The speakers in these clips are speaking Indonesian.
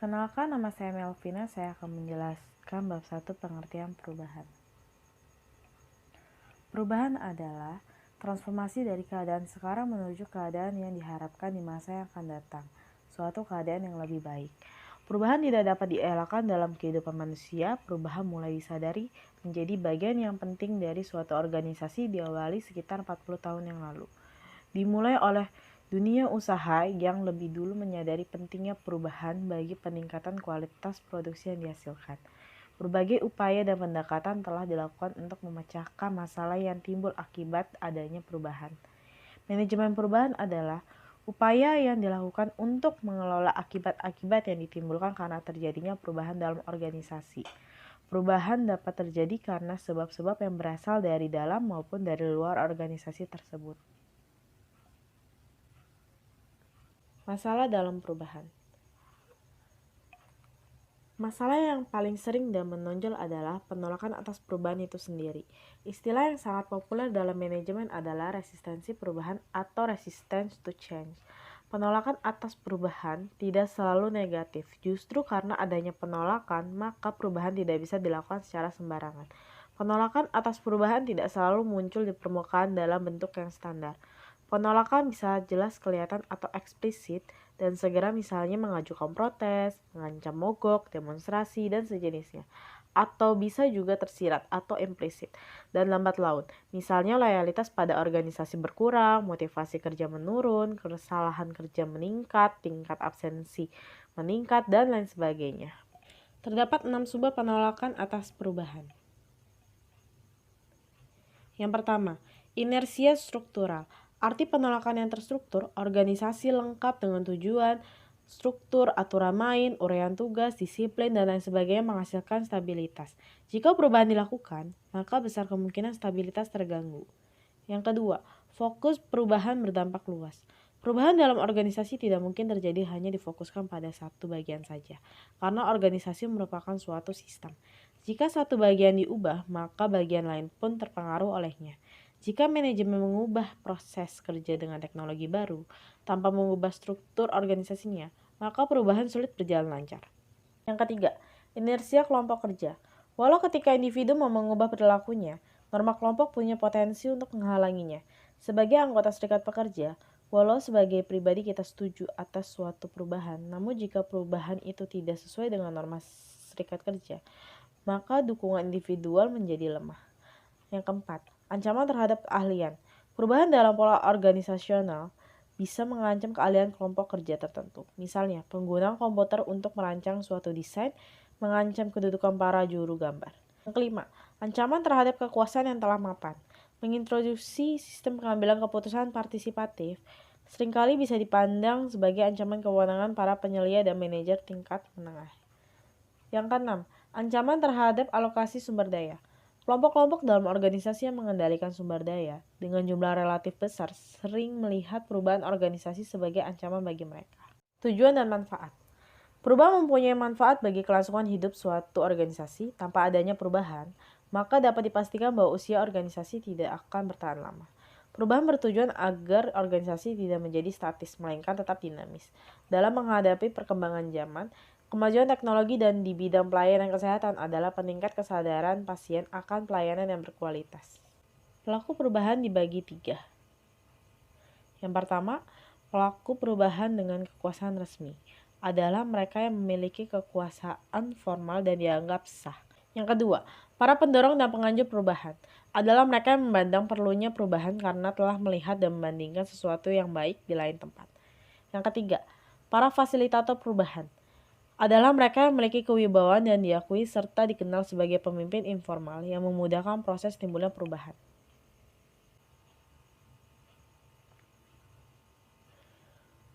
Perkenalkan, nama saya Melvina. Saya akan menjelaskan bab 1 pengertian perubahan. Perubahan adalah transformasi dari keadaan sekarang menuju keadaan yang diharapkan di masa yang akan datang, suatu keadaan yang lebih baik. Perubahan tidak dapat dielakkan dalam kehidupan manusia. Perubahan mulai disadari menjadi bagian yang penting dari suatu organisasi diawali sekitar 40 tahun yang lalu. Dimulai oleh dunia usaha yang lebih dulu menyadari pentingnya perubahan bagi peningkatan kualitas produksi yang dihasilkan. Berbagai upaya dan pendekatan telah dilakukan untuk memecahkan masalah yang timbul akibat adanya perubahan. Manajemen perubahan adalah upaya yang dilakukan untuk mengelola akibat-akibat yang ditimbulkan karena terjadinya perubahan dalam organisasi. Perubahan dapat terjadi karena sebab-sebab yang berasal dari dalam maupun dari luar organisasi tersebut. Masalah dalam perubahan. Masalah yang paling sering dan menonjol adalah penolakan atas perubahan itu sendiri. Istilah yang sangat populer dalam manajemen adalah resistensi perubahan atau resistance to change. Penolakan atas perubahan tidak selalu negatif. Justru karena adanya penolakan, maka perubahan tidak bisa dilakukan secara sembarangan. Penolakan atas perubahan tidak selalu muncul di permukaan dalam bentuk yang standar. Penolakan bisa jelas kelihatan atau eksplisit dan segera, misalnya mengajukan protes, mengancam mogok, demonstrasi, dan sejenisnya. Atau bisa juga tersirat atau implisit dan lambat laun. Misalnya loyalitas pada organisasi berkurang, motivasi kerja menurun, kesalahan kerja meningkat, tingkat absensi meningkat, dan lain sebagainya. Terdapat 6 sumber penolakan atas perubahan. Yang pertama, inersia struktural. Arti penolakan yang terstruktur, organisasi lengkap dengan tujuan, struktur, aturan main, uraian tugas, disiplin, dan lain sebagainya menghasilkan stabilitas. Jika perubahan dilakukan, maka besar kemungkinan stabilitas terganggu. Yang kedua, fokus perubahan berdampak luas. Perubahan dalam organisasi tidak mungkin terjadi hanya difokuskan pada satu bagian saja, karena organisasi merupakan suatu sistem. Jika satu bagian diubah, maka bagian lain pun terpengaruh olehnya. Jika manajemen mengubah proses kerja dengan teknologi baru tanpa mengubah struktur organisasinya, maka perubahan sulit berjalan lancar. Yang ketiga, inersia kelompok kerja. Walau ketika individu mau mengubah perilakunya, norma kelompok punya potensi untuk menghalanginya. Sebagai anggota serikat pekerja, walau sebagai pribadi kita setuju atas suatu perubahan, namun jika perubahan itu tidak sesuai dengan norma serikat kerja, maka dukungan individual menjadi lemah. Yang keempat, ancaman terhadap keahlian. Perubahan dalam pola organisasional bisa mengancam keahlian kelompok kerja tertentu. Misalnya, penggunaan komputer untuk merancang suatu desain mengancam kedudukan para juru gambar. Yang kelima, ancaman terhadap kekuasaan yang telah mapan. Mengintroduksi sistem pengambilan keputusan partisipatif seringkali bisa dipandang sebagai ancaman kewenangan para penyelia dan manajer tingkat menengah. Yang keenam, ancaman terhadap alokasi sumber daya. Kelompok-kelompok dalam organisasi yang mengendalikan sumber daya dengan jumlah relatif besar sering melihat perubahan organisasi sebagai ancaman bagi mereka. Tujuan dan manfaat. Perubahan mempunyai manfaat bagi kelangsungan hidup suatu organisasi. Tanpa adanya perubahan, maka dapat dipastikan bahwa usia organisasi tidak akan bertahan lama. Perubahan bertujuan agar organisasi tidak menjadi statis, melainkan tetap dinamis. Dalam menghadapi perkembangan zaman, kemajuan teknologi dan di bidang pelayanan kesehatan adalah peningkat kesadaran pasien akan pelayanan yang berkualitas. Pelaku perubahan dibagi 3. Yang pertama, pelaku perubahan dengan kekuasaan resmi adalah mereka yang memiliki kekuasaan formal dan dianggap sah. Yang kedua, para pendorong dan penganjur perubahan adalah mereka yang memandang perlunya perubahan karena telah melihat dan membandingkan sesuatu yang baik di lain tempat. Yang ketiga, para fasilitator perubahan adalah mereka yang memiliki kewibawaan dan diakui serta dikenal sebagai pemimpin informal yang memudahkan proses timbulnya perubahan.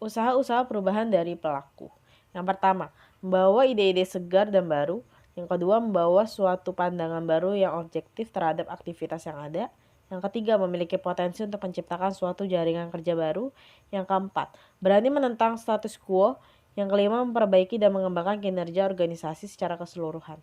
Usaha-usaha perubahan dari pelaku. Yang pertama, membawa ide-ide segar dan baru. Yang kedua, membawa suatu pandangan baru yang objektif terhadap aktivitas yang ada. Yang ketiga, memiliki potensi untuk menciptakan suatu jaringan kerja baru. Yang keempat, berani menentang status quo. Yang kelima, memperbaiki dan mengembangkan kinerja organisasi secara keseluruhan.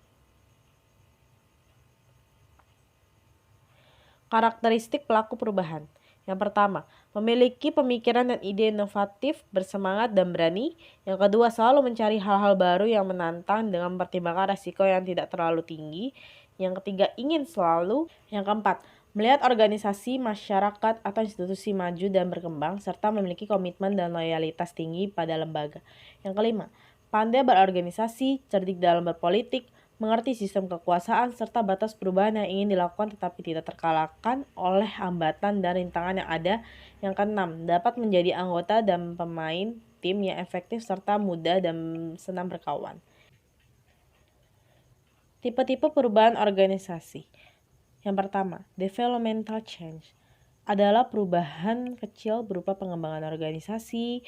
Karakteristik pelaku perubahan. Yang pertama, memiliki pemikiran dan ide inovatif, bersemangat dan berani. Yang kedua, selalu mencari hal-hal baru yang menantang dengan mempertimbangkan resiko yang tidak terlalu tinggi. Yang ketiga, ingin selalu. Yang keempat, melihat organisasi, masyarakat, atau institusi maju dan berkembang, serta memiliki komitmen dan loyalitas tinggi pada lembaga. Yang kelima, pandai berorganisasi, cerdik dalam berpolitik, mengerti sistem kekuasaan, serta batas perubahan yang ingin dilakukan tetapi tidak terkalahkan oleh hambatan dan rintangan yang ada. Yang keenam, dapat menjadi anggota dan pemain tim yang efektif serta mudah dan senang berkawan. Tipe-tipe perubahan organisasi. Yang pertama, developmental change adalah perubahan kecil berupa pengembangan organisasi,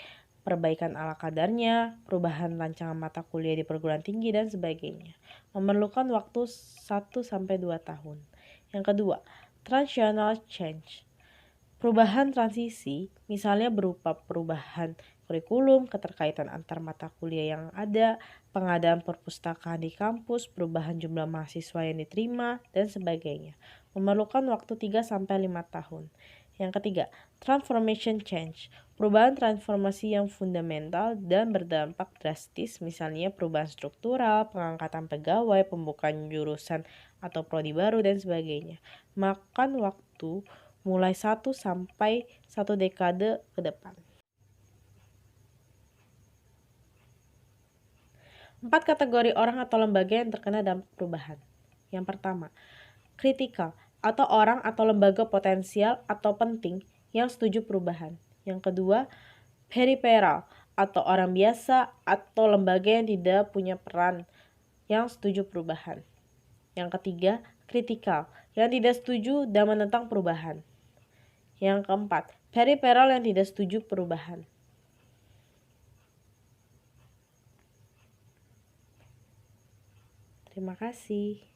perbaikan ala kadarnya, perubahan rancangan mata kuliah di perguruan tinggi, dan sebagainya. Memerlukan waktu 1-2 tahun. Yang kedua, transitional change. Perubahan transisi, misalnya berupa perubahan kurikulum, keterkaitan antar mata kuliah yang ada, pengadaan perpustakaan di kampus, perubahan jumlah mahasiswa yang diterima, dan sebagainya. Memerlukan waktu 3-5 tahun. Yang ketiga, transformation change. Perubahan transformasi yang fundamental dan berdampak drastis, misalnya perubahan struktural, pengangkatan pegawai, pembukaan jurusan atau prodi baru, dan sebagainya. Makan waktu mulai 1 dekade ke depan. 4 kategori orang atau lembaga yang terkena dampak perubahan. Yang pertama, kritikal atau orang atau lembaga potensial atau penting yang setuju perubahan. Yang kedua, peripheral atau orang biasa atau lembaga yang tidak punya peran yang setuju perubahan. Yang ketiga, kritikal yang tidak setuju dan menentang perubahan. Yang keempat, peripheral yang tidak setuju perubahan. Terima kasih.